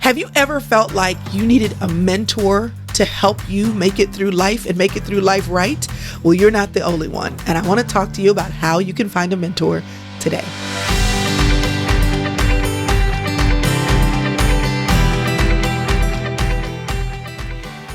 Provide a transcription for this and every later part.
Have you ever felt like you needed a mentor to help you make it through life and make it through life right? Well, you're not the only one. And I want to talk to you about how you can find a mentor today.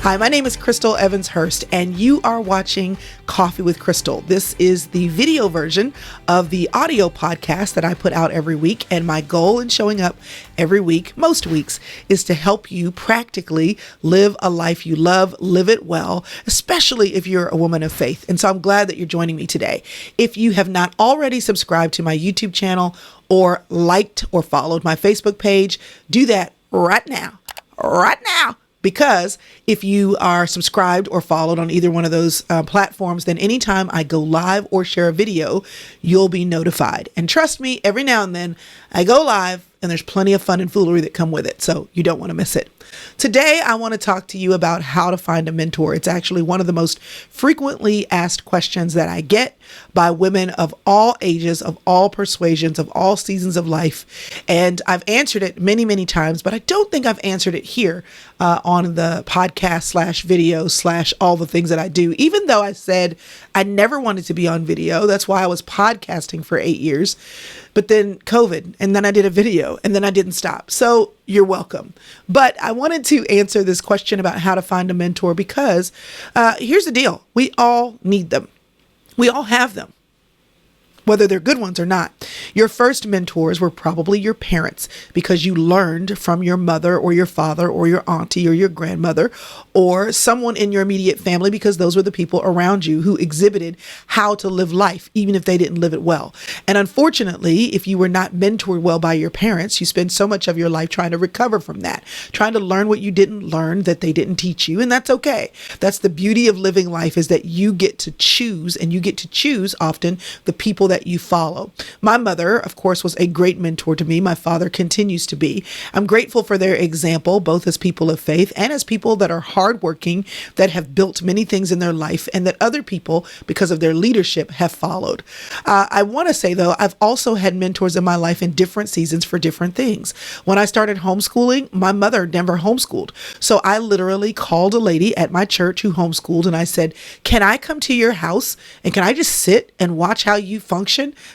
Hi, my name is Crystal Evans Hurst, and you are watching Coffee with Crystal. This is the video version of the audio podcast that I put out every week. And my goal in showing up every week, most weeks, is to help you practically live a life you love, live it well, especially if you're a woman of faith. And so I'm glad that you're joining me today. If you have not already subscribed to my YouTube channel or liked or followed my Facebook page, do that right now. Because if you are subscribed or followed on either one of those platforms, then anytime I go live or share a video, you'll be notified. And trust me, every now and then I go live and there's plenty of fun and foolery that come with it. So you don't want to miss it. Today, I want to talk to you about how to find a mentor. It's actually one of the most frequently asked questions that I get by women of all ages, of all persuasions, of all seasons of life. And I've answered it many, many times, but I don't think I've answered it here on the podcast / video / all the things that I do, even though I said I never wanted to be on video. That's why I was podcasting for 8 years. But then COVID, and then I did a video, and then I didn't stop. So you're welcome. But I wanted to answer this question about how to find a mentor because here's the deal. We all need them. We all have them, whether they're good ones or not. Your first mentors were probably your parents because you learned from your mother or your father or your auntie or your grandmother or someone in your immediate family because those were the people around you who exhibited how to live life, even if they didn't live it well. And unfortunately, if you were not mentored well by your parents, you spend so much of your life trying to recover from that, trying to learn what you didn't learn that they didn't teach you. And that's okay. That's the beauty of living life, is that you get to choose, and you get to choose often the people that you follow. My mother, of course, was a great mentor to me. My father continues to be. I'm grateful for their example, both as people of faith and as people that are hardworking, that have built many things in their life, and that other people, because of their leadership, have followed. I want to say, though, I've also had mentors in my life in different seasons for different things. When I started homeschooling, my mother never homeschooled. So I literally called a lady at my church who homeschooled, and I said, can I come to your house and can I just sit and watch how you function?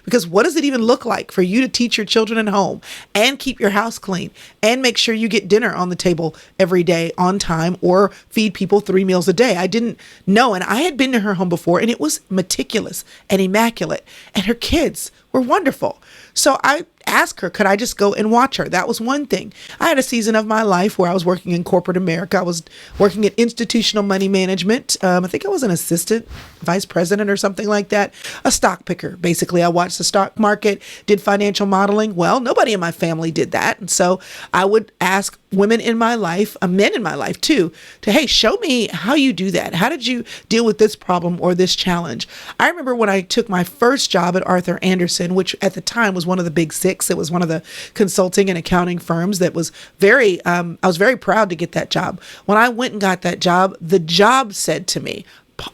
Because what does it even look like for you to teach your children at home and keep your house clean and make sure you get dinner on the table every day on time or feed people 3 meals a day? I didn't know. And I had been to her home before, and it was meticulous and immaculate, and her kids were wonderful. So I asked her, could I just go and watch her? That was one thing. I had a season of my life where I was working in corporate America. I was working at institutional money management. I think I was an assistant vice president or something like that. A stock picker. Basically, I watched the stock market, did financial modeling. Well, nobody in my family did that. And so I would ask women in my life, men in my life too, to, hey, show me how you do that. How did you deal with this problem or this challenge? I remember when I took my first job at Arthur Andersen, which at the time was one of the big six. It was one of the consulting and accounting firms that was I was very proud to get that job. When I went and got that job, the job said to me,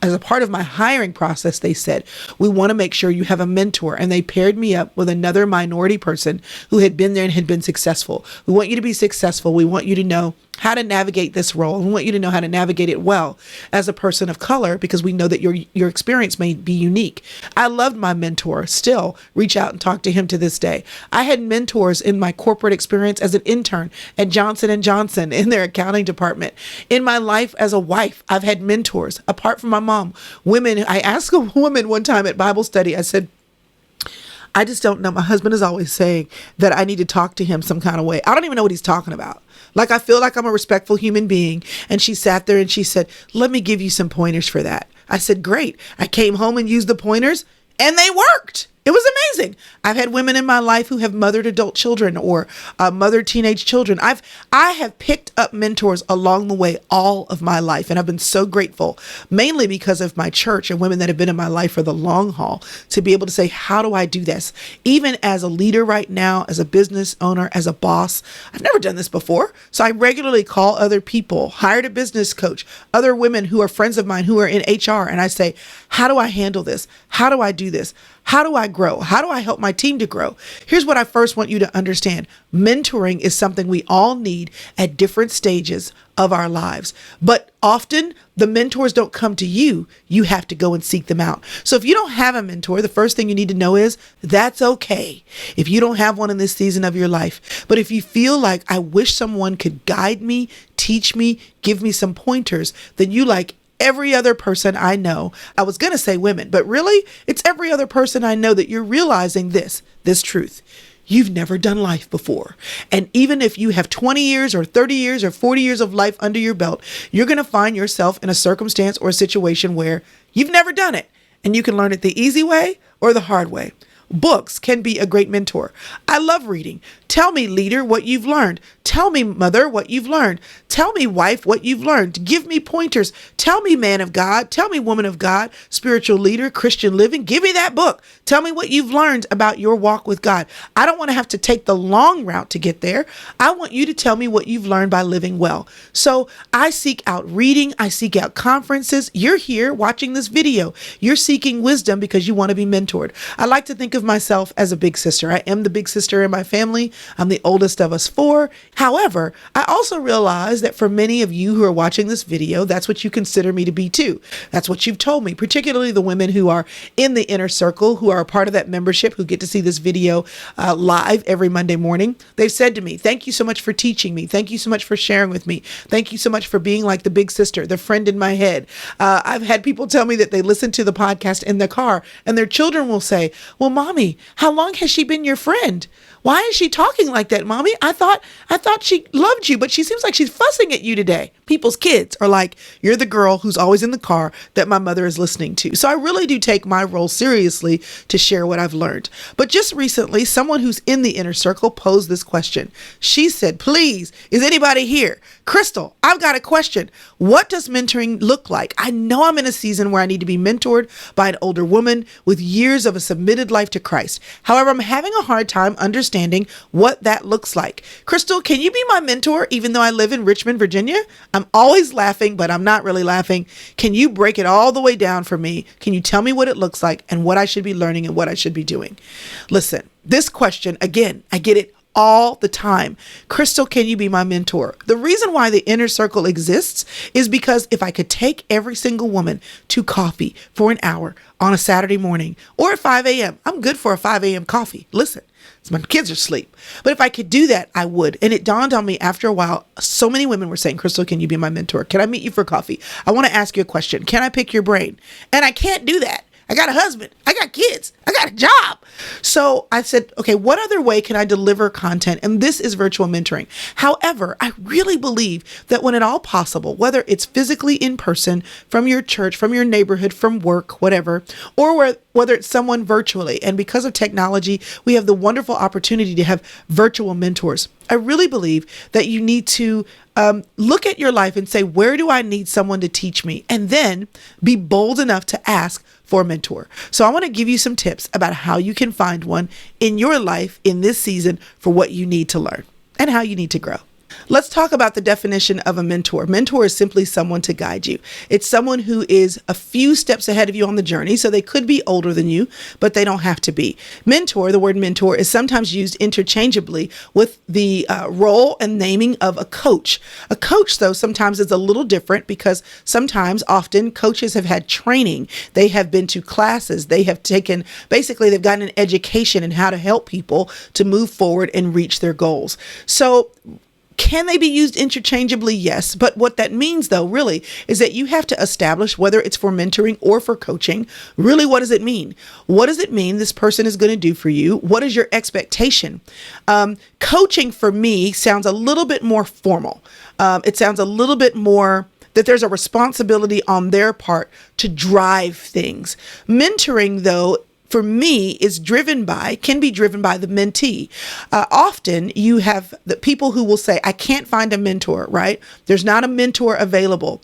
as a part of my hiring process, they said, we want to make sure you have a mentor. And they paired me up with another minority person who had been there and had been successful. We want you to be successful. We want you to know how to navigate this role. We want you to know how to navigate it well as a person of color, because we know that your experience may be unique. I loved my mentor, still reach out and talk to him to this day. I had mentors in my corporate experience as an intern at Johnson & Johnson in their accounting department. In my life as a wife, I've had mentors apart from my mom. Women, I asked a woman one time at Bible study, I said, I just don't know. My husband is always saying that I need to talk to him some kind of way. I don't even know what he's talking about. Like, I feel like I'm a respectful human being. And she sat there and she said, let me give you some pointers for that. I said, great. I came home and used the pointers and they worked. It was amazing. I've had women in my life who have mothered adult children or mothered teenage children. I have picked up mentors along the way all of my life, and I've been so grateful, mainly because of my church and women that have been in my life for the long haul, to be able to say, how do I do this? Even as a leader right now, as a business owner, as a boss, I've never done this before. So I regularly call other people, hired a business coach, other women who are friends of mine who are in HR, and I say, how do I handle this? How do I do this? How do I grow? How do I help my team to grow? Here's what I first want you to understand. Mentoring is something we all need at different stages of our lives. But often the mentors don't come to you. You have to go and seek them out. So if you don't have a mentor, the first thing you need to know is that's okay if you don't have one in this season of your life. But if you feel like I wish someone could guide me, teach me, give me some pointers, then you, like every other person I know, I was going to say women, but really it's every other person I know, that you're realizing this truth. You've never done life before. And even if you have 20 years or 30 years or 40 years of life under your belt, you're going to find yourself in a circumstance or a situation where you've never done it. And you can learn it the easy way or the hard way. Books can be a great mentor. I love reading. Tell me, leader, what you've learned. Tell me, mother, what you've learned. Tell me, wife, what you've learned. Give me pointers. Tell me, man of God. Tell me, woman of God, spiritual leader, Christian living. Give me that book. Tell me what you've learned about your walk with God. I don't want to have to take the long route to get there. I want you to tell me what you've learned by living well. So I seek out reading. I seek out conferences. You're here watching this video. You're seeking wisdom because you want to be mentored. I like to think of myself as a big sister. I am the big sister in my family. I'm the oldest of us 4. However, I also realize that for many of you who are watching this video, that's what you consider me to be too. That's what you've told me, particularly the women who are in the inner circle, who are a part of that membership, who get to see this video live every Monday morning. They've said to me, thank you so much for teaching me. Thank you so much for sharing with me. Thank you so much for being like the big sister, the friend in my head. I've had people tell me that they listen to the podcast in the car and their children will say, well, mommy, how long has she been your friend? Why is she talking like that, mommy? I thought she loved you, but she seems like she's fussing at you today. People's kids are like, you're the girl who's always in the car that my mother is listening to. So I really do take my role seriously to share what I've learned. But just recently, someone who's in the inner circle posed this question. She said, please, is anybody here? Crystal, I've got a question. What does mentoring look like? I know I'm in a season where I need to be mentored by an older woman with years of a submitted life to Christ. However, I'm having a hard time understanding what that looks like. Crystal, can you be my mentor even though I live in Richmond, Virginia? I'm always laughing, but I'm not really laughing. Can you break it all the way down for me? Can you tell me what it looks like and what I should be learning and what I should be doing? Listen, this question, again, I get it all the time. Crystal, can you be my mentor? The reason why the inner circle exists is because if I could take every single woman to coffee for an hour on a Saturday morning or at 5 a.m., I'm good for a 5 a.m. coffee. Listen, my kids are asleep. But if I could do that, I would. And it dawned on me after a while, so many women were saying, Crystal, can you be my mentor? Can I meet you for coffee? I want to ask you a question. Can I pick your brain? And I can't do that. I got a husband. I got kids. I got a job. So I said, okay, what other way can I deliver content? And this is virtual mentoring. However, I really believe that when at all possible, whether it's physically in person, from your church, from your neighborhood, from work, whatever, or whether it's someone virtually, and because of technology, we have the wonderful opportunity to have virtual mentors. I really believe that you need to look at your life and say, where do I need someone to teach me? And then be bold enough to ask for a mentor. So I want to give you some tips about how you can find one in your life in this season for what you need to learn and how you need to grow. Let's talk about the definition of a mentor. Mentor is simply someone to guide you. It's someone who is a few steps ahead of you on the journey. So they could be older than you, but they don't have to be. Mentor, the word mentor, is sometimes used interchangeably with the role and naming of a coach. A coach, though, sometimes is a little different because often coaches have had training. They have been to classes. They have taken, basically, they've gotten an education in how to help people to move forward and reach their goals. So can they be used interchangeably? Yes. But what that means, though, really, is that you have to establish whether it's for mentoring or for coaching. Really, what does it mean? What does it mean this person is going to do for you? What is your expectation? Coaching for me sounds a little bit more formal. It sounds a little bit more that there's a responsibility on their part to drive things. Mentoring, though, for me, can be driven by the mentee. Often you have the people who will say, I can't find a mentor, right? There's not a mentor available.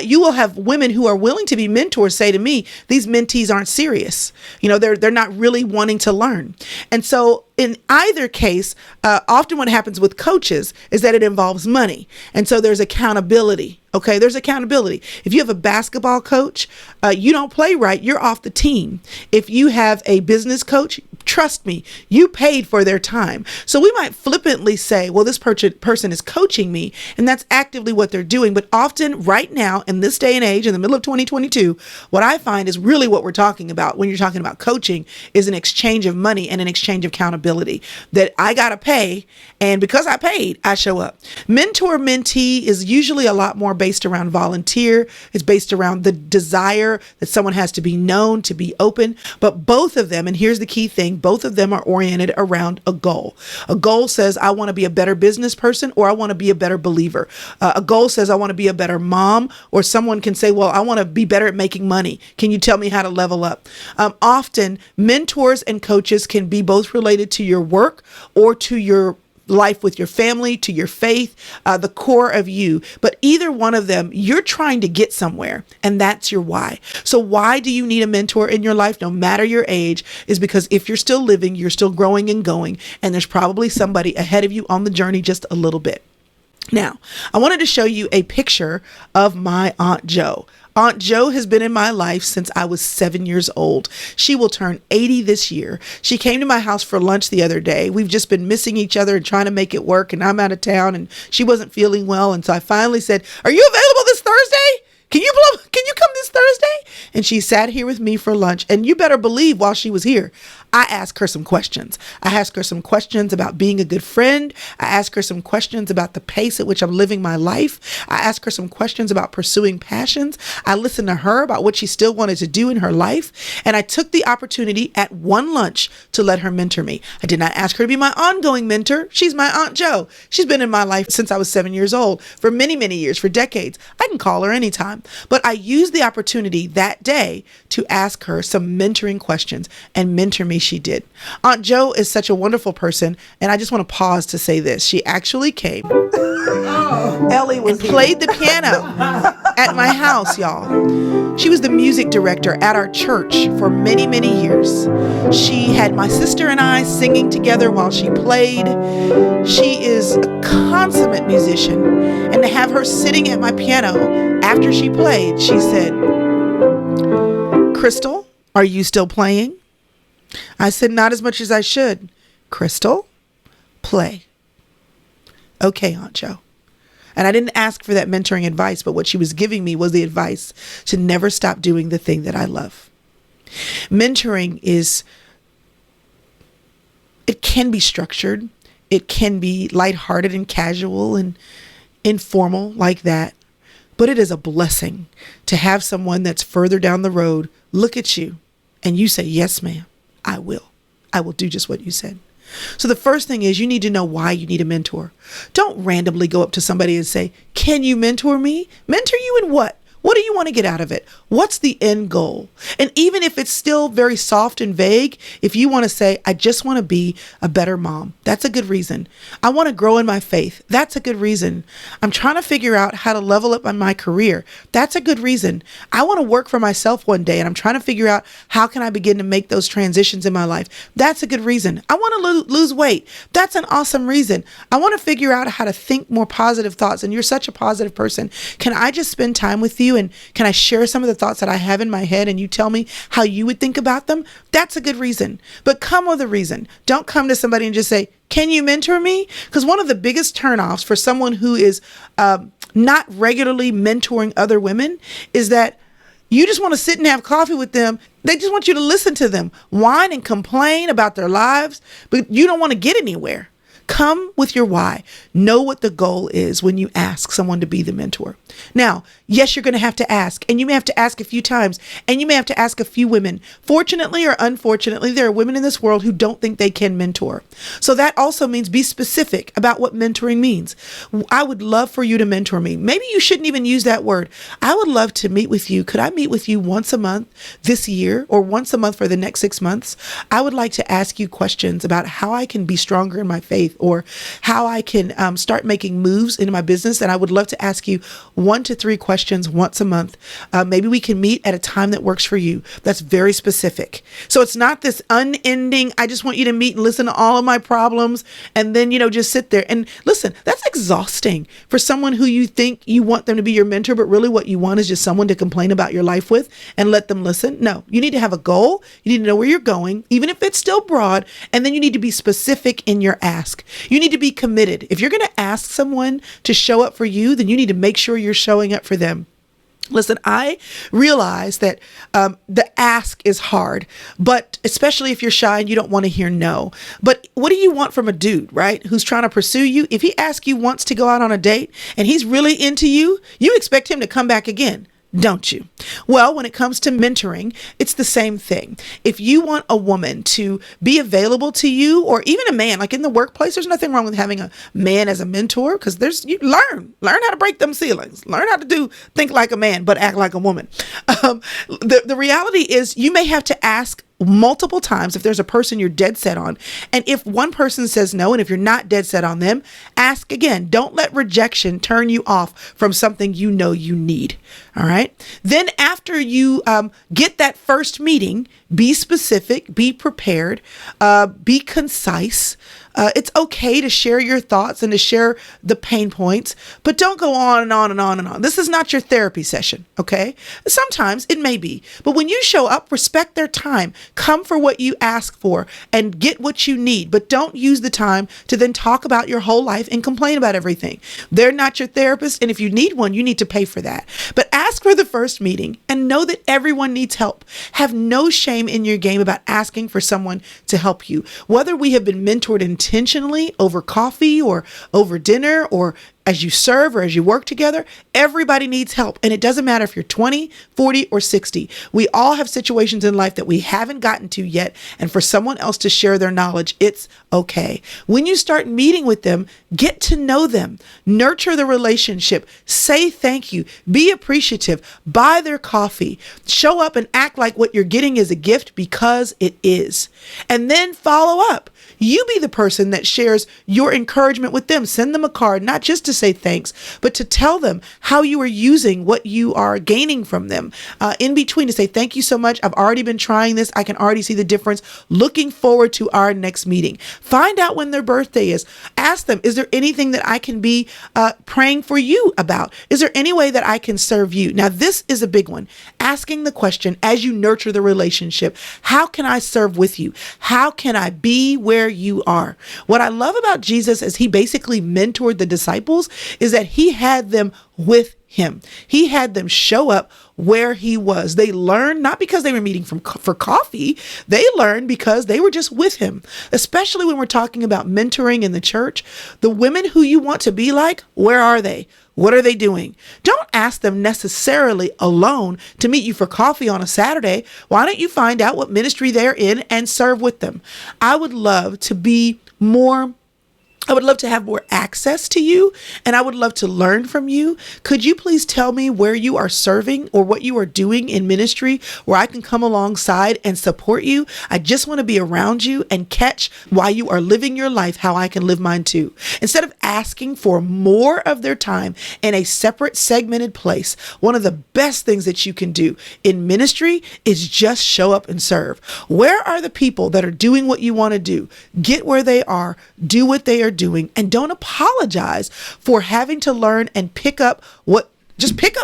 You will have women who are willing to be mentors say to me, these mentees aren't serious. They're not really wanting to learn. And so in either case, often what happens with coaches is that it involves money. And so there's accountability. Okay, there's accountability. If you have a basketball coach, you don't play right, you're off the team. If you have a business coach, trust me, you paid for their time. So we might flippantly say, well, this person is coaching me, and that's actively what they're doing. But often right now, in this day and age, in the middle of 2022, what I find is really what we're talking about when you're talking about coaching is an exchange of money and an exchange of accountability, that I got to pay. And because I paid, I show up. Mentor-mentee is usually a lot more based around volunteer. It's based around the desire that someone has to be known, to be open. But both of them, and here's the key thing, both of them are oriented around a goal. A goal says, I want to be a better business person, or I want to be a better believer. A goal says, I want to be a better mom, or someone can say, well, I want to be better at making money. Can you tell me how to level up? Often mentors and coaches can be both related to your work or to your life with your family, to your faith, the core of you. But either one of them, you're trying to get somewhere, and that's your why. So why do you need a mentor in your life, no matter your age, is because if you're still living, you're still growing and going, and there's probably somebody ahead of you on the journey just a little bit. Now, I wanted to show you a picture of my Aunt Jo. Aunt Jo has been in my life since I was 7 years old. She will turn 80 this year. She came to my house for lunch the other day. We've just been missing each other and trying to make it work, and I'm out of town, and she wasn't feeling well. And so I finally said, are you available this Thursday? Can you come this Thursday? And she sat here with me for lunch. And you better believe while she was here, I asked her some questions. I asked her some questions about being a good friend. I asked her some questions about the pace at which I'm living my life. I asked her some questions about pursuing passions. I listened to her about what she still wanted to do in her life. And I took the opportunity at one lunch to let her mentor me. I did not ask her to be my ongoing mentor. She's my Aunt Jo. She's been in my life since I was 7 years old, for many, many years, for decades. I can call her anytime. But I used the opportunity that day to ask her some mentoring questions, and mentor me she did. Aunt Jo is such a wonderful person, and I just want to pause to say this. She actually came Ellie was and played the piano at my house, y'all. She was the music director at our church for many, many years. She had my sister and I singing together while she played. She is a consummate musician, and to have her sitting at my piano after she played, she said, Crystal, are you still playing? I said, not as much as I should. Crystal, play. Okay, Aunt Jo. And I didn't ask for that mentoring advice, but what she was giving me was the advice to never stop doing the thing that I love. Mentoring it can be structured. It can be lighthearted and casual and informal like that. But it is a blessing to have someone that's further down the road look at you and you say, yes, ma'am, I will. I will do just what you said. So the first thing is you need to know why you need a mentor. Don't randomly go up to somebody and say, can you mentor me? Mentor you in what? What do you want to get out of it? What's the end goal? And even if it's still very soft and vague, if you want to say, I just want to be a better mom, that's a good reason. I want to grow in my faith. That's a good reason. I'm trying to figure out how to level up on my career. That's a good reason. I want to work for myself one day, and I'm trying to figure out how can I begin to make those transitions in my life. That's a good reason. I want to lose weight. That's an awesome reason. I want to figure out how to think more positive thoughts, and you're such a positive person. Can I just spend time with you? And can I share some of the thoughts that I have in my head and you tell me how you would think about them? That's a good reason. But come with a reason. Don't come to somebody and just say, can you mentor me? Because one of the biggest turnoffs for someone who is not regularly mentoring other women is that you just want to sit and have coffee with them. They just want you to listen to them whine and complain about their lives, but you don't want to get anywhere. Come with your why. Know what the goal is when you ask someone to be the mentor. Now, yes, you're going to have to ask, and you may have to ask a few times, and you may have to ask a few women. Fortunately or unfortunately, there are women in this world who don't think they can mentor. So that also means be specific about what mentoring means. I would love for you to mentor me. Maybe you shouldn't even use that word. I would love to meet with you. Could I meet with you once a month this year or once a month for the next 6 months? I would like to ask you questions about how I can be stronger in my faith or how I can start making moves into my business. And I would love to ask you 1 to 3 questions once a month. Maybe we can meet at a time that works for you. That's very specific. So it's not this unending, I just want you to meet and listen to all of my problems and then, just sit there. And listen, that's exhausting for someone who you think you want them to be your mentor, but really what you want is just someone to complain about your life with and let them listen. No, you need to have a goal. You need to know where you're going, even if it's still broad. And then you need to be specific in your ask. You need to be committed. If you're going to ask someone to show up for you, then you need to make sure you're showing up for them. Listen, I realize that the ask is hard, but especially if you're shy and you don't want to hear no. But what do you want from a dude, right? Who's trying to pursue you? If he asks you once to go out on a date and he's really into you, you expect him to come back again, don't you? Well, when it comes to mentoring, it's the same thing. If you want a woman to be available to you, or even a man, like in the workplace, there's nothing wrong with having a man as a mentor, because you learn how to break them ceilings, learn how to think like a man, but act like a woman. The reality is you may have to ask multiple times if there's a person you're dead set on. And if one person says no, and if you're not dead set on them, ask again. Don't let rejection turn you off from something you know you need. All right. Then after you get that first meeting, be specific, be prepared, be concise. It's okay to share your thoughts and to share the pain points, but don't go on and on and on and on. This is not your therapy session, okay? Sometimes it may be, but when you show up, respect their time. Come for what you ask for and get what you need, but don't use the time to then talk about your whole life and complain about everything. They're not your therapist, and if you need one, you need to pay for that. But ask for the first meeting and know that everyone needs help. Have no shame in your game about asking for someone to help you. Whether we have been mentored intentionally over coffee or over dinner or as you serve or as you work together, everybody needs help. And it doesn't matter if you're 20, 40, or 60. We all have situations in life that we haven't gotten to yet. And for someone else to share their knowledge, it's okay. When you start meeting with them, get to know them, nurture the relationship, say thank you, be appreciative, buy their coffee, show up and act like what you're getting is a gift because it is. And then follow up. You be the person that shares your encouragement with them. Send them a card, not just to say thanks, but to tell them how you are using what you are gaining from them. In between, to say, thank you so much. I've already been trying this. I can already see the difference. Looking forward to our next meeting. Find out when their birthday is. Ask them, is there anything that I can be praying for you about? Is there any way that I can serve you? Now, this is a big one. Asking the question as you nurture the relationship, how can I serve with you? How can I be where you are? What I love about Jesus is he basically mentored the disciples is that he had them with him. He had them show up where he was. They learned not because they were meeting for coffee. They learned because they were just with him. Especially when we're talking about mentoring in the church, the women who you want to be like, where are they? What are they doing? Don't ask them necessarily alone to meet you for coffee on a Saturday. Why don't you find out what ministry they're in and serve with them? I would love to have more access to you, and I would love to learn from you. Could you please tell me where you are serving or what you are doing in ministry where I can come alongside and support you? I just want to be around you and catch why you are living your life, how I can live mine too. Instead of asking for more of their time in a separate segmented place, one of the best things that you can do in ministry is just show up and serve. Where are the people that are doing what you want to do? Get where they are, do what they are doing, and don't apologize for having to learn and pick up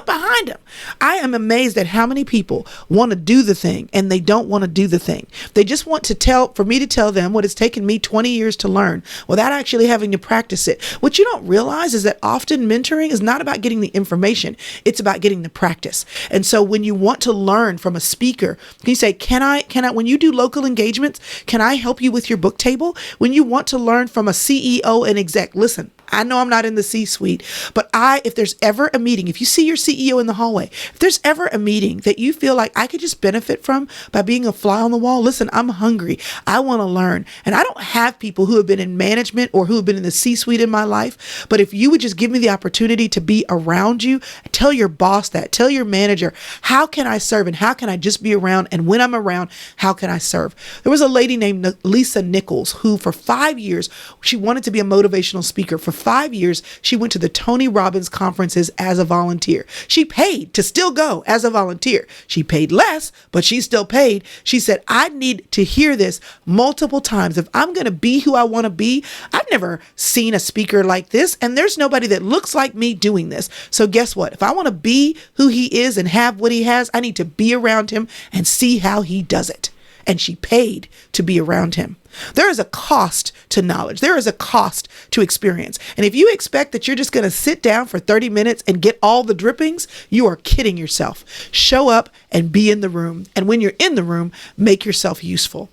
behind them. I am amazed at how many people want to do the thing and they don't want to do the thing. They just want for me to tell them what it's taken me 20 years to learn without actually having to practice it. What you don't realize is that often mentoring is not about getting the information. It's about getting the practice. And so when you want to learn from a speaker, can you say, can I, when you do local engagements, can I help you with your book table? When you want to learn from a CEO and exec, listen, I know I'm not in the C-suite, but if there's ever a meeting, if you see your CEO in the hallway, if there's ever a meeting that you feel like I could just benefit from by being a fly on the wall, listen, I'm hungry. I want to learn. And I don't have people who have been in management or who have been in the C-suite in my life. But if you would just give me the opportunity to be around you, tell your boss that, tell your manager, how can I serve and how can I just be around? And when I'm around, how can I serve? There was a lady named Lisa Nichols who for 5 years, she wanted to be a motivational speaker. For 5 years, she went to the Tony Robbins conferences as a volunteer. She paid to still go as a volunteer. She paid less, but she still paid. She said, I need to hear this multiple times. If I'm going to be who I want to be, I've never seen a speaker like this, and there's nobody that looks like me doing this. So guess what? If I want to be who he is and have what he has, I need to be around him and see how he does it. And she paid to be around him. There is a cost to knowledge. There is a cost to experience. And if you expect that you're just going to sit down for 30 minutes and get all the drippings, you are kidding yourself. Show up and be in the room. And when you're in the room, make yourself useful.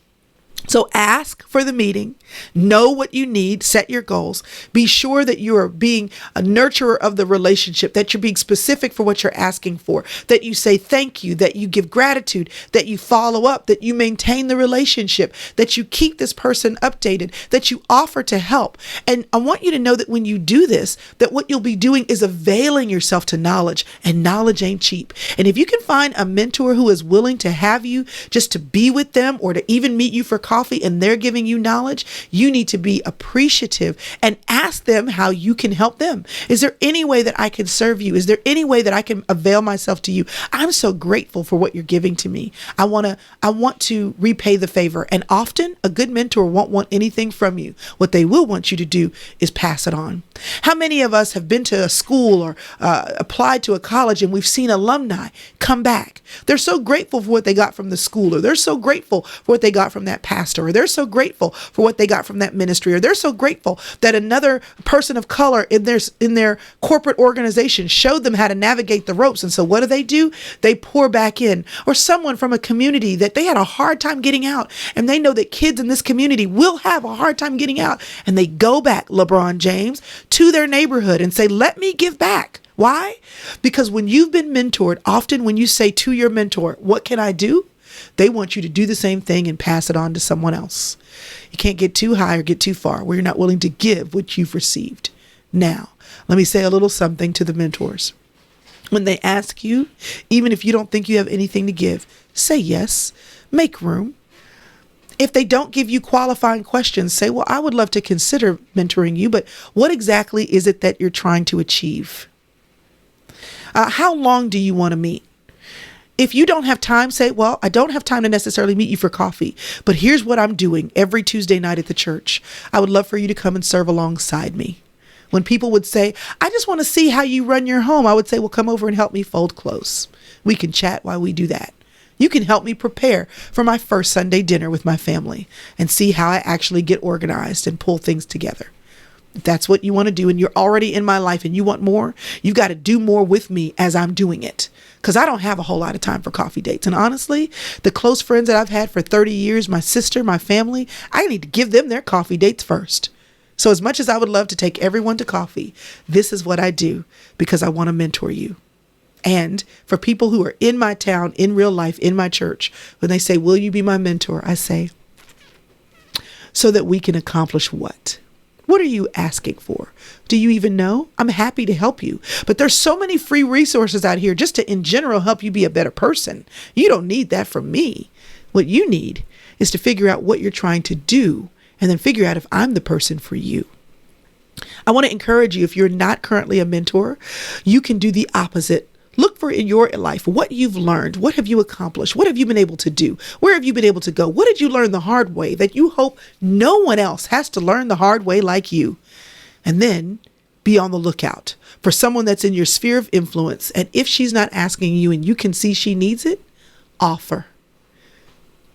So ask for the meeting, know what you need, set your goals, be sure that you are being a nurturer of the relationship, that you're being specific for what you're asking for, that you say thank you, that you give gratitude, that you follow up, that you maintain the relationship, that you keep this person updated, that you offer to help. And I want you to know that when you do this, that what you'll be doing is availing yourself to knowledge, and knowledge ain't cheap. And if you can find a mentor who is willing to have you just to be with them or to even meet you for coffee, and they're giving you knowledge, you need to be appreciative and ask them how you can help them. Is there any way that I can serve you? Is there any way that I can avail myself to you? I'm so grateful for what you're giving to me. I want to repay the favor. And often a good mentor won't want anything from you. What they will want you to do is pass it on. How many of us have been to a school or applied to a college and we've seen alumni come back? They're so grateful for what they got from the school, or they're so grateful for what they got from that pastor, or they're so grateful for what they got from that ministry, or they're so grateful that another person of color in their corporate organization showed them how to navigate the ropes. And so what do? They pour back in. Or someone from a community that they had a hard time getting out, and they know that kids in this community will have a hard time getting out, and they go back, LeBron James, to their neighborhood and say, let me give back. Why? Because when you've been mentored, often when you say to your mentor, what can I do? They want you to do the same thing and pass it on to someone else. You can't get too high or get too far where you're not willing to give what you've received. Now, let me say a little something to the mentors. When they ask you, even if you don't think you have anything to give, say yes, make room. If they don't give you qualifying questions, say, well, I would love to consider mentoring you, but what exactly is it that you're trying to achieve? How long do you want to meet? If you don't have time, say, well, I don't have time to necessarily meet you for coffee, but here's what I'm doing every Tuesday night at the church. I would love for you to come and serve alongside me. When people would say, I just want to see how you run your home, I would say, well, come over and help me fold clothes. We can chat while we do that. You can help me prepare for my first Sunday dinner with my family and see how I actually get organized and pull things together. If that's what you want to do and you're already in my life and you want more, you've got to do more with me as I'm doing it. Because I don't have a whole lot of time for coffee dates. And honestly, the close friends that I've had for 30 years, my sister, my family, I need to give them their coffee dates first. So as much as I would love to take everyone to coffee, this is what I do because I want to mentor you. And for people who are in my town, in real life, in my church, when they say, will you be my mentor? I say, so that we can accomplish what? What are you asking for? Do you even know? I'm happy to help you. But there's so many free resources out here just to, in general, help you be a better person. You don't need that from me. What you need is to figure out what you're trying to do and then figure out if I'm the person for you. I want to encourage you, if you're not currently a mentor, you can do the opposite. Look for in your life what you've learned. What have you accomplished? What have you been able to do? Where have you been able to go? What did you learn the hard way that you hope no one else has to learn the hard way like you? And then be on the lookout for someone that's in your sphere of influence. And if she's not asking you and you can see she needs it, offer.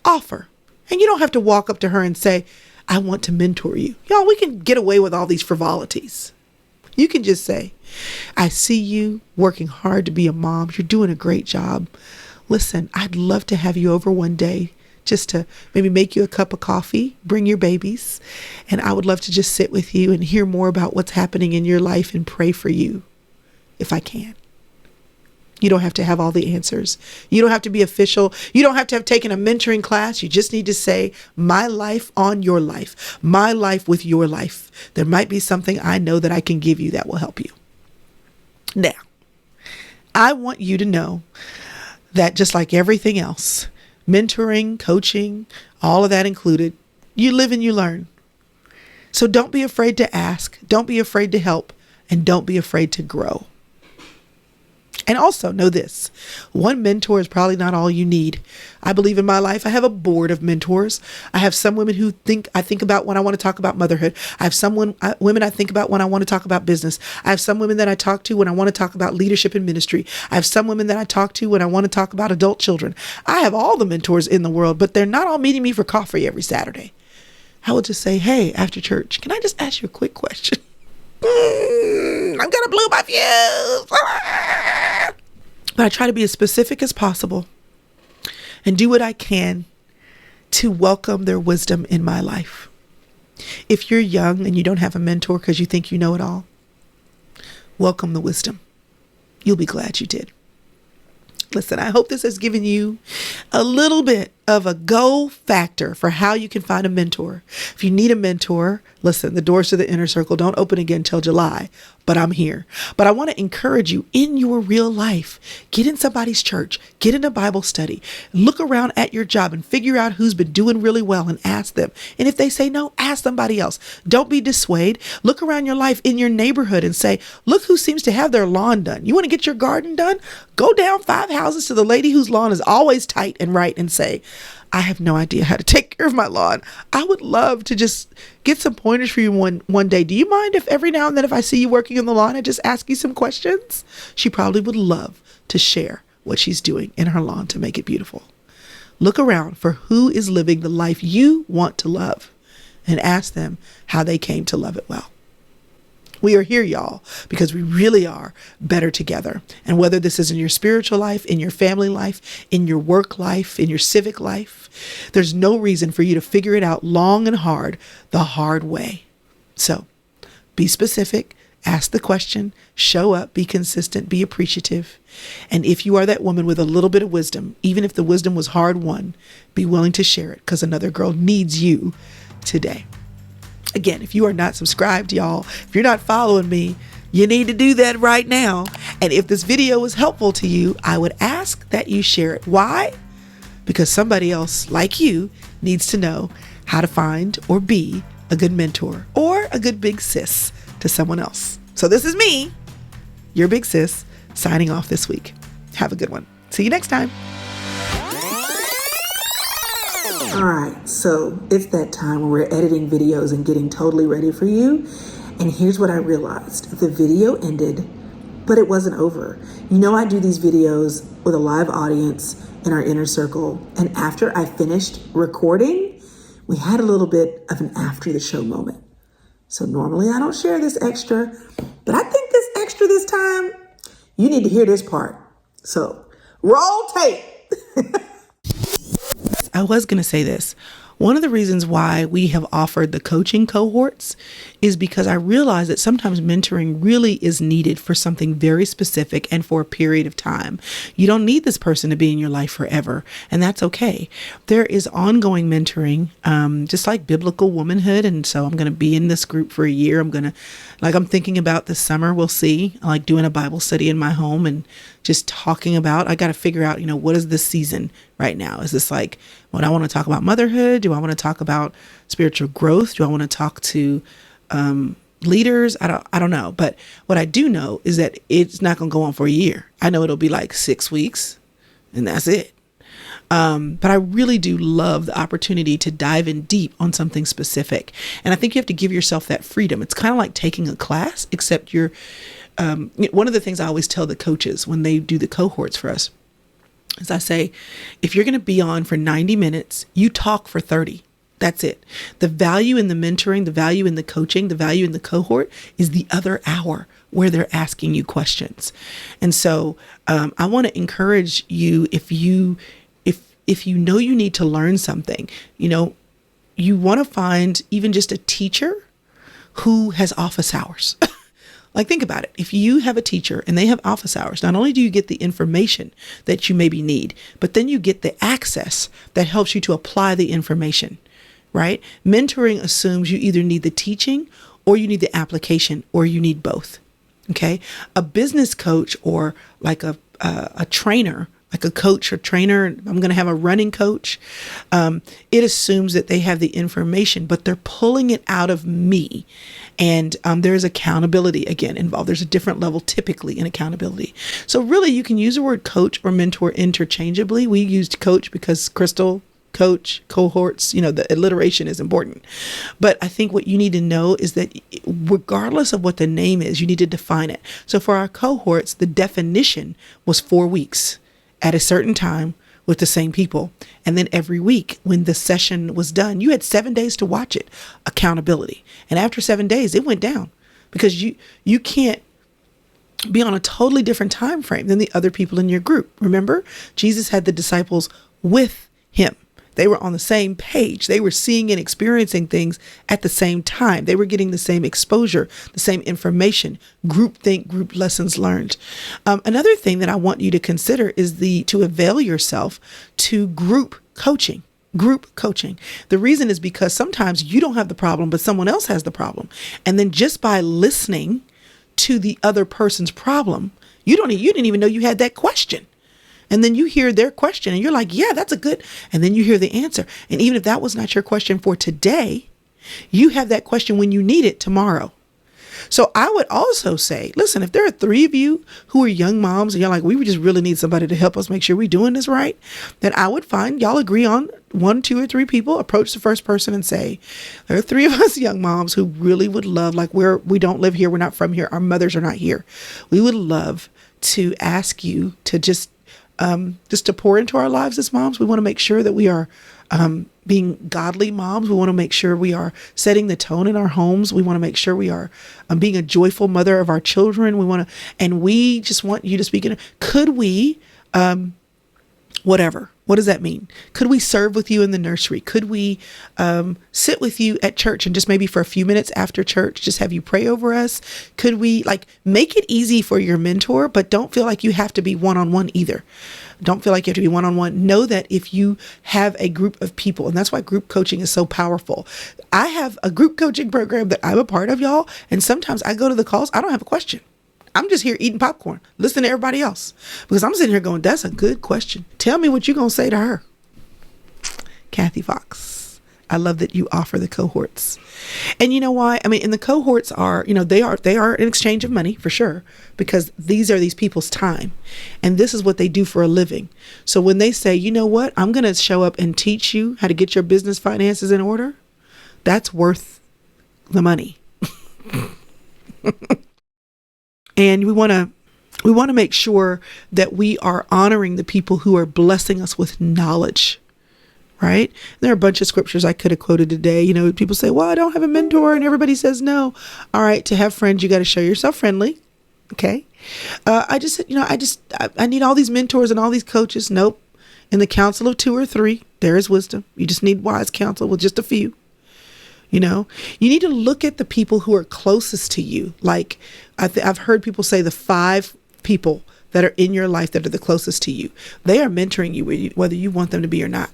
Offer. And you don't have to walk up to her and say, I want to mentor you. Y'all, we can get away with all these frivolities. You can just say, I see you working hard to be a mom. You're doing a great job. Listen, I'd love to have you over one day just to maybe make you a cup of coffee, bring your babies, and I would love to just sit with you and hear more about what's happening in your life and pray for you if I can. You don't have to have all the answers. You don't have to be official. You don't have to have taken a mentoring class. You just need to say, my life on your life, my life with your life. There might be something I know that I can give you that will help you. Now, I want you to know that just like everything else, mentoring, coaching, all of that included, you live and you learn. So don't be afraid to ask. Don't be afraid to help. And don't be afraid to grow. And also know this, one mentor is probably not all you need. I believe in my life, I have a board of mentors. I have some women who I think about when I want to talk about motherhood. I have women I think about when I want to talk about business. I have some women that I talk to when I want to talk about leadership and ministry. I have some women that I talk to when I want to talk about adult children. I have all the mentors in the world, but they're not all meeting me for coffee every Saturday. I will just say, hey, after church, can I just ask you a quick question? I'm going to blow my fuse. But I try to be as specific as possible and do what I can to welcome their wisdom in my life. If you're young and you don't have a mentor because you think you know it all, welcome the wisdom. You'll be glad you did. Listen, I hope this has given you a little bit of a go factor for how you can find a mentor. If you need a mentor, listen, the doors to the inner circle don't open again till July, but I'm here. But I want to encourage you in your real life, get in somebody's church, get in a Bible study, look around at your job and figure out who's been doing really well and ask them. And if they say no, ask somebody else. Don't be dissuaded. Look around your life in your neighborhood and say, look who seems to have their lawn done. You want to get your garden done? Go down 5 houses to the lady whose lawn is always tight and right and say, I have no idea how to take care of my lawn. I would love to just get some pointers for you one day. Do you mind if every now and then if I see you working on the lawn, I just ask you some questions? She probably would love to share what she's doing in her lawn to make it beautiful. Look around for who is living the life you want to love and ask them how they came to love it well. We are here, y'all, because we really are better together. And whether this is in your spiritual life, in your family life, in your work life, in your civic life, there's no reason for you to figure it out long and hard the hard way. So be specific, ask the question, show up, be consistent, be appreciative. And if you are that woman with a little bit of wisdom, even if the wisdom was hard won, be willing to share it because another girl needs you today. Again, if you are not subscribed, y'all, if you're not following me, you need to do that right now. And if this video was helpful to you, I would ask that you share it. Why? Because somebody else like you needs to know how to find or be a good mentor or a good big sis to someone else. So this is me, your big sis, signing off this week. Have a good one. See you next time. All right, so it's that time when we're editing videos and getting totally ready for you. And here's what I realized. The video ended, but it wasn't over. You know, I do these videos with a live audience in our inner circle. And after I finished recording, we had a little bit of an after the show moment. So normally I don't share this extra, but I think this extra this time, you need to hear this part. So roll tape. I was going to say this. One of the reasons why we have offered the coaching cohorts is because I realize that sometimes mentoring really is needed for something very specific and for a period of time. You don't need this person to be in your life forever, and that's okay. There is ongoing mentoring, just like biblical womanhood. And so I'm going to be in this group for a year. I'm thinking about this summer, we'll see, like doing a Bible study in my home and just talking about, I got to figure out, what is this season right now? Is this like, when I want to talk about motherhood? Do I want to talk about spiritual growth? Do I want to talk to leaders? I don't know. But what I do know is that it's not going to go on for a year. I know it'll be like 6 weeks and that's it. But I really do love the opportunity to dive in deep on something specific. And I think you have to give yourself that freedom. It's kind of like taking a class, except you're, one of the things I always tell the coaches when they do the cohorts for us is I say, if you're going to be on for 90 minutes, you talk for 30. That's it. The value in the mentoring, the value in the coaching, the value in the cohort is the other hour where they're asking you questions. And so I want to encourage you, if if you know you need to learn something, you want to find even just a teacher who has office hours. Like, think about it. If you have a teacher and they have office hours, not only do you get the information that you maybe need, but then you get the access that helps you to apply the information, right? Mentoring assumes you either need the teaching or you need the application or you need both. Okay. A business coach or like a trainer, like a coach or trainer, I'm going to have a running coach. It assumes that they have the information, but they're pulling it out of me. And there's accountability again involved. There's a different level typically in accountability. So really you can use the word coach or mentor interchangeably. We used coach because Crystal, coach, cohorts, the alliteration is important. But I think what you need to know is that regardless of what the name is, you need to define it. So for our cohorts, the definition was 4 weeks at a certain time with the same people. And then every week when the session was done, you had 7 days to watch it. Accountability. And after 7 days, it went down because you can't be on a totally different time frame than the other people in your group. Remember, Jesus had the disciples with him. They were on the same page. They were seeing and experiencing things at the same time. They were getting the same exposure, the same information, group think, group lessons learned. Another thing that I want you to consider is to avail yourself to group coaching. Group coaching. The reason is because sometimes you don't have the problem, but someone else has the problem. And then just by listening to the other person's problem, you didn't even know you had that question. And then you hear their question and you're like, yeah, that's a good, and then you hear the answer. And even if that was not your question for today, you have that question when you need it tomorrow. So I would also say, listen, if there are 3 of you who are young moms and you're like, we just really need somebody to help us make sure we're doing this right, then I would find y'all agree on 1, 2, or 3 people, approach the first person and say, there are 3 of us young moms who really would love, like we don't live here. We're not from here. Our mothers are not here. We would love to ask you to just to pour into our lives as moms. We want to make sure that we are being godly moms. We want to make sure we are setting the tone in our homes. We want to make sure we are being a joyful mother of our children. And we just want you to speak in. Could we, whatever. What does that mean? Could we serve with you in the nursery? Could we sit with you at church and just maybe for a few minutes after church, just have you pray over us? Could we make it easy for your mentor, but don't feel like you have to be one-on-one either. Don't feel like you have to be one-on-one. Know that if you have a group of people, and that's why group coaching is so powerful. I have a group coaching program that I'm a part of, y'all. And sometimes I go to the calls. I don't have a question. I'm just here eating popcorn, listening to everybody else because I'm sitting here going, that's a good question. Tell me what you're going to say to her. Kathy Fox. I love that you offer the cohorts. And you know why? I mean, and the cohorts are, they are an exchange of money for sure, because these are these people's time. And this is what they do for a living. So when they say, you know what, I'm going to show up and teach you how to get your business finances in order, that's worth the money. And we want to make sure that we are honoring the people who are blessing us with knowledge, right? There are a bunch of scriptures I could have quoted today. People say, well, I don't have a mentor, and everybody says no. All right, to have friends, you got to show yourself friendly. Okay. I need all these mentors and all these coaches. Nope. In the counsel of 2 or 3, there is wisdom. You just need wise counsel with just a few. You need to look at the people who are closest to you. Like I've heard people say the 5 people that are in your life that are the closest to you. They are mentoring you whether you want them to be or not.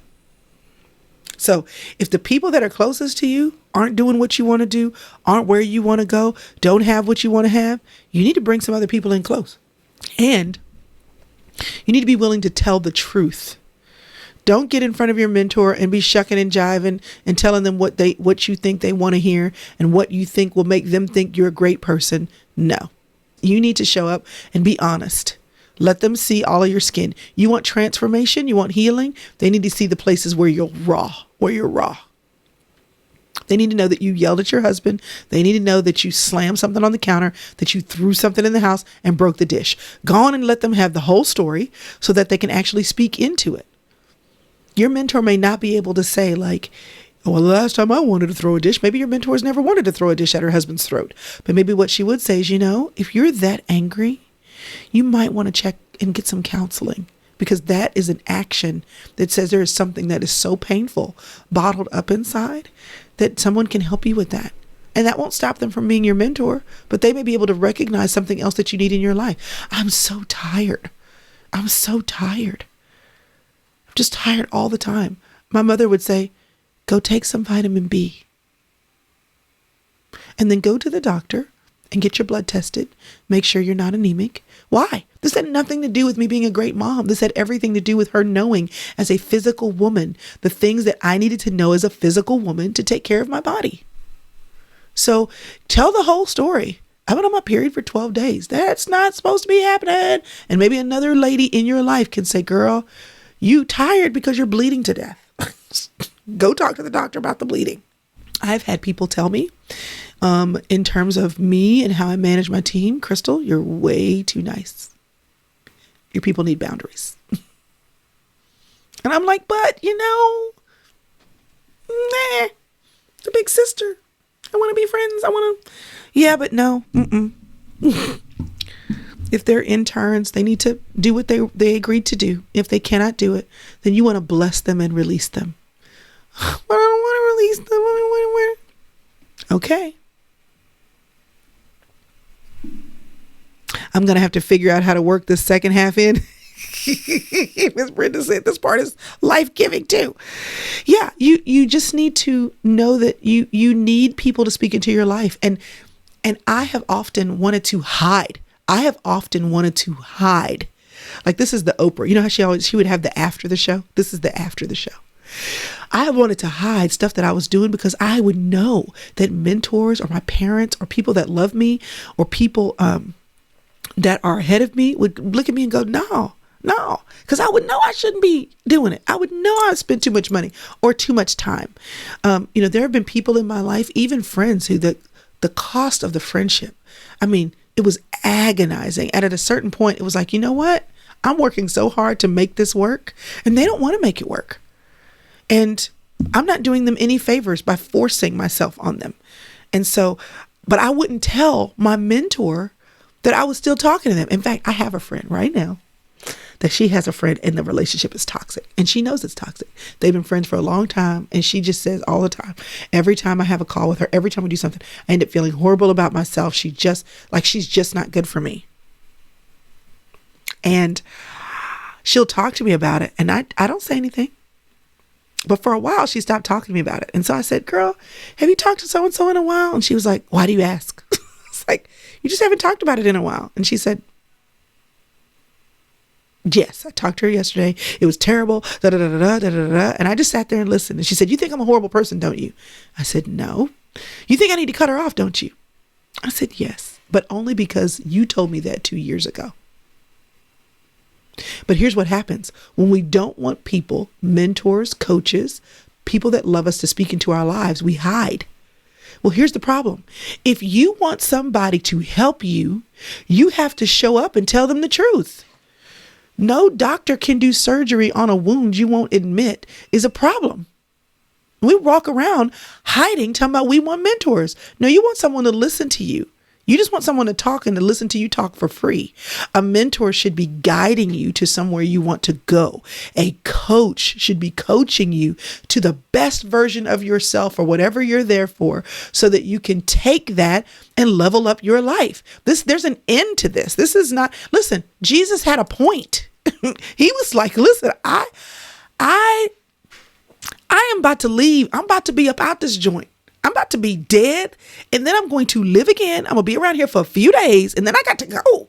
So if the people that are closest to you aren't doing what you want to do, aren't where you want to go, don't have what you want to have, you need to bring some other people in close. And you need to be willing to tell the truth. Don't get in front of your mentor and be shucking and jiving and telling them what you think they want to hear and what you think will make them think you're a great person. No, you need to show up and be honest. Let them see all of your skin. You want transformation? You want healing? They need to see the places where you're raw. They need to know that you yelled at your husband. They need to know that you slammed something on the counter, that you threw something in the house and broke the dish. Go on and let them have the whole story so that they can actually speak into it. Your mentor may not be able to say well, the last time I wanted to throw a dish, maybe your mentor's never wanted to throw a dish at her husband's throat. But maybe what she would say is, if you're that angry, you might want to check and get some counseling. because that is an action that says there is something that is so painful bottled up inside that someone can help you with that. And that won't stop them from being your mentor, but they may be able to recognize something else that you need in your life. I'm so tired. I'm so tired. I'm just tired all the time. My mother would say, go take some vitamin B. And then go to the doctor and get your blood tested. Make sure you're not anemic. Why? This had nothing to do with me being a great mom. This had everything to do with her knowing as a physical woman the things that I needed to know as a physical woman to take care of my body. So tell the whole story. I've been on my period for 12 days. That's not supposed to be happening. And maybe another lady in your life can say, girl, you tired because you're bleeding to death. Go talk to the doctor about the bleeding. I've had people tell me, in terms of me and how I manage my team, Crystal, you're way too nice. Your people need boundaries. And I'm like, but nah, it's a big sister. I want to be friends. Yeah, but no. If they're interns, they need to do what they agreed to do. If they cannot do it, then you want to bless them and release them. But I don't want to release them. Okay. I'm going to have to figure out how to work this second half in. Miss Brenda said this part is life-giving too. Yeah, you just need to know that you need people to speak into your life. And I have often wanted to hide. Like, this is the Oprah. You know how she would have the after the show? This is the after the show. I wanted to hide stuff that I was doing because I would know that mentors or my parents or people that love me or people that are ahead of me would look at me and go, no, because I would know I shouldn't be doing it. I would know I spent too much money or too much time. There have been people in my life, even friends, who the cost of the friendship, it was agonizing. And at a certain point, it was like, you know what? I'm working so hard to make this work, and they don't want to make it work. And I'm not doing them any favors by forcing myself on them. And so, but I wouldn't tell my mentor that I was still talking to them. In fact, I have a friend right now that she has a friend and the relationship is toxic, and she knows it's toxic. They've been friends for a long time. And she just says all the time, every time I have a call with her, every time we do something, I end up feeling horrible about myself. She's just not good for me. And she'll talk to me about it. And I don't say anything. But for a while, she stopped talking to me about it. And so I said, girl, have you talked to so-and-so in a while? And she was like, why do you ask? It's like, you just haven't talked about it in a while. And she said, yes, I talked to her yesterday. It was terrible. Da, da, da, da, da, da, da. And I just sat there and listened. And she said, you think I'm a horrible person, don't you? I said, no. You think I need to cut her off, don't you? I said, yes, but only because you told me that 2 years ago. But here's what happens when we don't want people, mentors, coaches, people that love us to speak into our lives, we hide. Well, here's the problem. If you want somebody to help you, you have to show up and tell them the truth. No doctor can do surgery on a wound you won't admit is a problem. We walk around hiding, talking about we want mentors. No, you want someone to listen to you. You just want someone to talk and to listen to you talk for free. A mentor should be guiding you to somewhere you want to go. A coach should be coaching you to the best version of yourself or whatever you're there for, so that you can take that and level up your life. There's an end to this. This is not, listen, Jesus had a point. He was like, listen, I am about to leave. I'm about to be up out this joint. I'm about to be dead, and then I'm going to live again. I'm going to be around here for a few days, and then I got to go.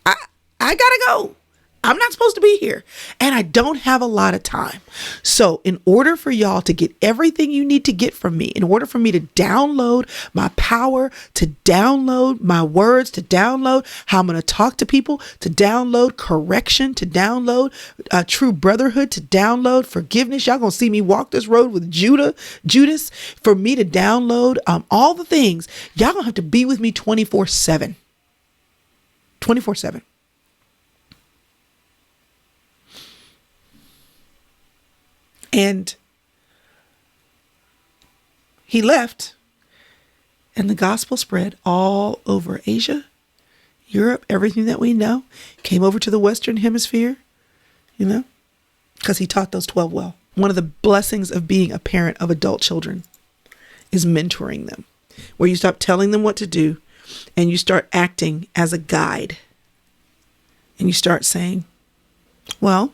I got to go. I'm not supposed to be here, and I don't have a lot of time. So in order for y'all to get everything you need to get from me, in order for me to download my power, to download my words, to download how I'm going to talk to people, to download correction, to download true brotherhood, to download forgiveness. Y'all going to see me walk this road with Judas. For me to download all the things, y'all going to have to be with me 24/7. 24/7. And he left, and the gospel spread all over Asia, Europe, everything that we know, came over to the Western Hemisphere. because he taught those 12 well. One of the blessings of being a parent of adult children is mentoring them, where you stop telling them what to do and you start acting as a guide. And you start saying, well,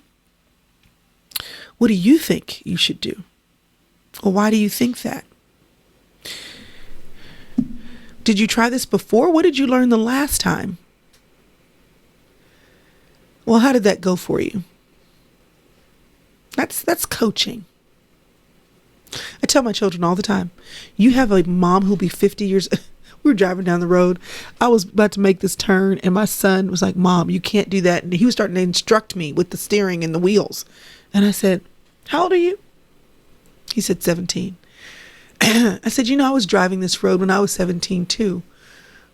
what do you think you should do? Or why do you think that? Did you try this before? What did you learn the last time? Well, how did that go for you? That's coaching. I tell my children all the time, you have a mom who'll be 50 years. We were driving down the road. I was about to make this turn and my son was like, Mom, you can't do that. And he was starting to instruct me with the steering and the wheels. And I said, how old are you? He said, 17. I said, I was driving this road when I was 17 too,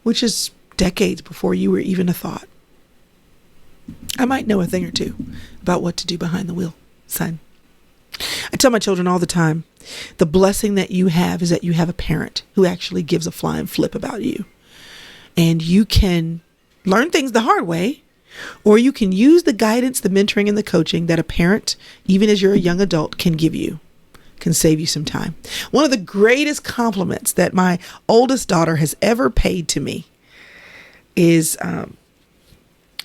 which is decades before you were even a thought. I might know a thing or two about what to do behind the wheel, son. I tell my children all the time, the blessing that you have is that you have a parent who actually gives a flying flip about you. And you can learn things the hard way, or you can use the guidance, the mentoring, and the coaching that a parent, even as you're a young adult, can give you, can save you some time. One of the greatest compliments that my oldest daughter has ever paid to me is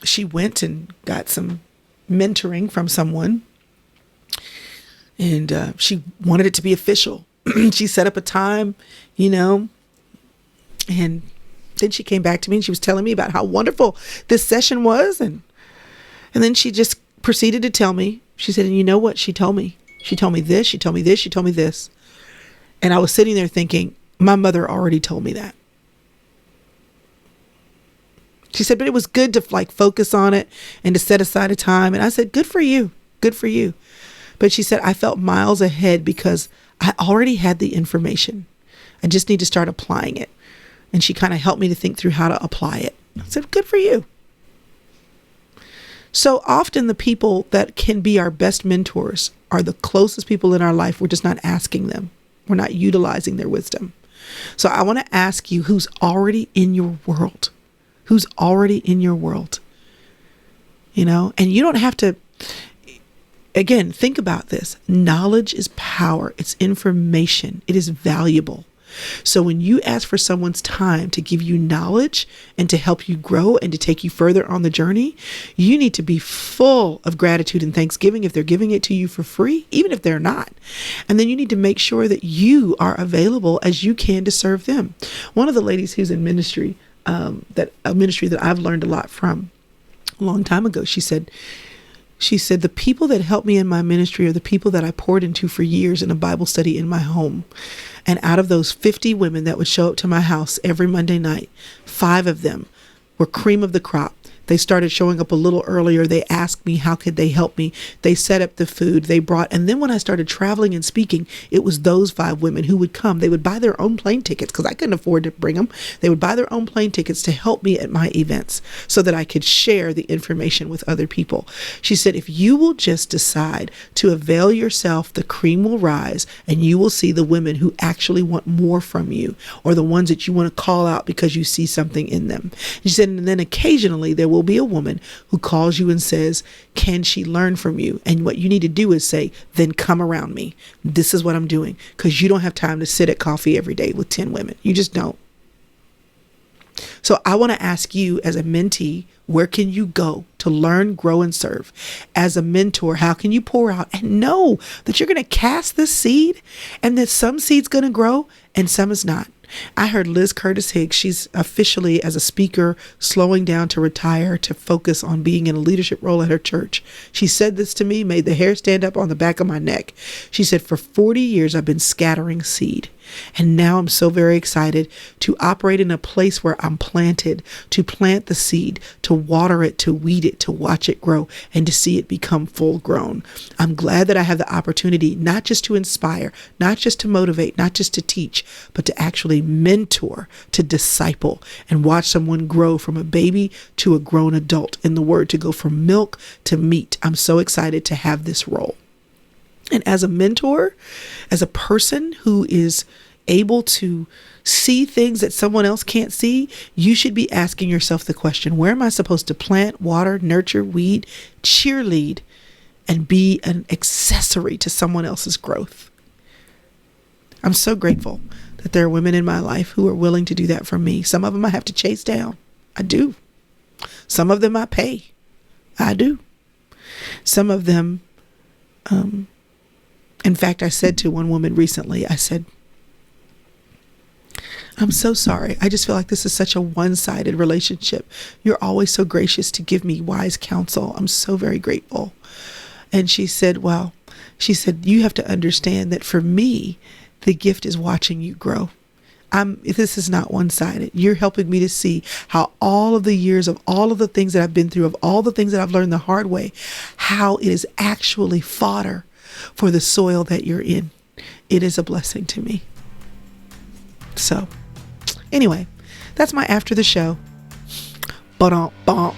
she went and got some mentoring from someone. And she wanted it to be official. She set up a time, and then she came back to me and she was telling me about how wonderful this session was. And then she just proceeded to tell me, she said, and you know what she told me? She told me this, she told me this, she told me this. And I was sitting there thinking, my mother already told me that. She said, but it was good to focus on it and to set aside a time. And I said, good for you. Good for you. But she said, I felt miles ahead because I already had the information. I just need to start applying it. And she kind of helped me to think through how to apply it. I said, good for you. So often the people that can be our best mentors are the closest people in our life. We're just not asking them. We're not utilizing their wisdom. So I want to ask you, who's already in your world? Who's already in your world? And you don't have to. Again, think about this. Knowledge is power. It's information. It is valuable. So when you ask for someone's time to give you knowledge and to help you grow and to take you further on the journey, you need to be full of gratitude and thanksgiving if they're giving it to you for free, even if they're not. And then you need to make sure that you are available as you can to serve them. One of the ladies who's in ministry, a ministry that I've learned a lot from a long time ago, she said, the people that helped me in my ministry are the people that I poured into for years in a Bible study in my home. And out of those 50 women that would show up to my house every Monday night, 5 of them were cream of the crop. They started showing up a little earlier. They asked me, how could they help me? They set up the food they brought. And then when I started traveling and speaking, it was those 5 women who would come. They would buy their own plane tickets because I couldn't afford to bring them. They would buy their own plane tickets to help me at my events so that I could share the information with other people. She said, if you will just decide to avail yourself, the cream will rise and you will see the women who actually want more from you, or the ones that you want to call out because you see something in them. She said, and then occasionally there will be a woman who calls you and says, can she learn from you? And what you need to do is say, then come around me. This is what I'm doing, because you don't have time to sit at coffee every day with 10 women. You just don't. So I want to ask you as a mentee, where can you go to learn, grow, and serve? As a mentor, how can you pour out and know that you're going to cast this seed and that some seed's going to grow and some is not? I heard Liz Curtis Higgs, she's officially, as a speaker, slowing down to retire to focus on being in a leadership role at her church. She said this to me, made the hair stand up on the back of my neck. She said, for 40 years, I've been scattering seed. And now I'm so very excited to operate in a place where I'm planted, to plant the seed, to water it, to weed it, to watch it grow, and to see it become full grown. I'm glad that I have the opportunity not just to inspire, not just to motivate, not just to teach, but to actually mentor, to disciple, and watch someone grow from a baby to a grown adult in the word, to go from milk to meat. I'm so excited to have this role. And as a mentor, as a person who is able to see things that someone else can't see, you should be asking yourself the question, where am I supposed to plant, water, nurture, weed, cheerlead, and be an accessory to someone else's growth. I'm so grateful that there are women in my life who are willing to do that for me. Some of them I have to chase down. I do. Some of them I pay. I do. Some of them, in fact, I said to one woman recently, I said, I'm so sorry. I just feel like this is such a one-sided relationship. You're always so gracious to give me wise counsel. I'm so very grateful. And she said, you have to understand that for me, the gift is watching you grow. This is not one-sided. You're helping me to see how all of the years of all of the things that I've been through, of all the things that I've learned the hard way, how it is actually fodder for the soil that you're in. It is a blessing to me. So anyway, that's my after the show. Ba-dum-bum.